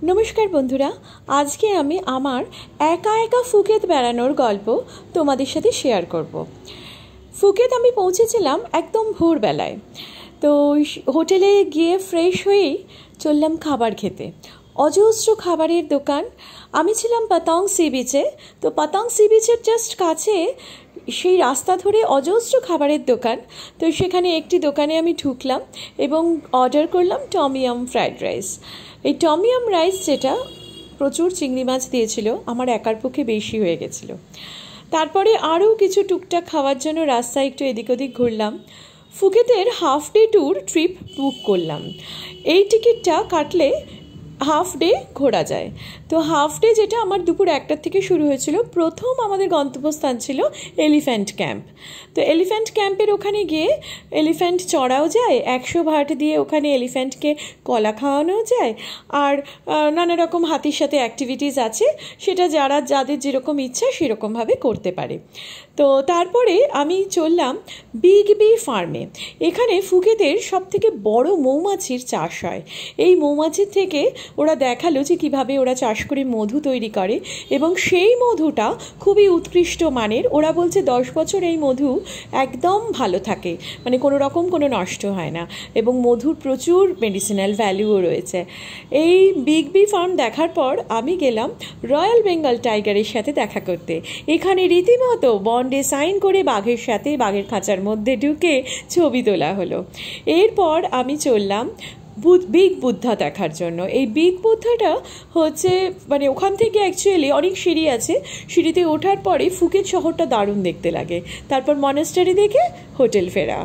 नमस्कार बंधुरा, आज के आमी आमार एका एका फुकेत बेड़ानोर गल्प तोमादेर साथे शेयर करब। फुकेत आमी पौंछेछिलाम एकदम भोर बेलाय। तो होटेले गिये फ्रेश हয়েই चललाम खाबार खेते। अजस्र खाबारेर दोकान। आमी छिलाम पातंग सी बीचे। तो पातंग सी बीचेर जस्ट काछे সেই রাস্তা ধরে অজস্র খাবারের দোকান। তো সেখানে একটি দোকানে আমি ঢুকলাম এবং অর্ডার করলাম টমিয়াম ফ্রাইড রাইস। এই টমিয়াম রাইস যেটা প্রচুর চিংড়ি মাছ দিয়েছিল, আমার একার পক্ষে বেশি হয়ে গেছিল। তারপরে আরও কিছু টুকটাক খাওয়ার জন্য রাস্তায় একটু এদিক ওদিক ঘুরলাম। ফুকেতের হাফ ডে ট্যুর ট্রিপ বুক করলাম। এই টিকিটটা কাটলে হাফ ডে ঘোরা যায়। তো হাফ ডে যেটা আমার দুপুর 1টা থেকে শুরু হয়েছিল। প্রথম আমাদের গন্তব্যস্থান ছিল এলিফ্যান্ট ক্যাম্প। তো এলিফ্যান্ট ক্যাম্পের ওখানে গিয়ে এলিফ্যান্ট চড়াও যায়, 100 ভাট দিয়ে ওখানে এলিফ্যান্টকে কলা খাওয়ানো যায়, আর নানা রকম হাতির সাথে অ্যাক্টিভিটিস আছে, সেটা যাদের যেরকম ইচ্ছা সেরকমভাবে করতে পারে। তো তারপরে আমি চললাম বিগ বি ফার্মে। এখানে ফুকেতের সবথেকে বড় মৌমাছির চাষ হয়। এই মৌমাছির থেকে ওরা দেখালো যে কিভাবে ওরা চাষ করে মধু তৈরি করে, এবং সেই মধুটা খুবই উৎকৃষ্ট মানের। ওরা বলছে 10 বছর এই মধু একদম ভালো থাকে, মানে কোনো রকম কোনো নষ্ট হয় না, এবং মধুর প্রচুর মেডিসিনাল ভ্যালুও রয়েছে। এই বিগ বি ফার্ম দেখার পর আমি গেলাম রয়্যাল বেঙ্গল টাইগারের সাথে দেখা করতে। এখানে রীতিমতো বন্ডে সাইন করে বাঘের সাথে বাঘের খাঁচার মধ্যে ঢুকে ছবি তোলা হলো। এরপর আমি চললাম বিগ বুদ্ধা দেখার জন্য। এই বিগ বুদ্ধাটা হচ্ছে মানে ওখান থেকে অ্যাকচুয়ালি অনেক সিঁড়ি আছে। সিঁড়িতে ওঠার পরে ফুকেত শহরটা দারুণ দেখতে লাগে। তারপর মনাস্টারি দেখে হোটেল ফেরা।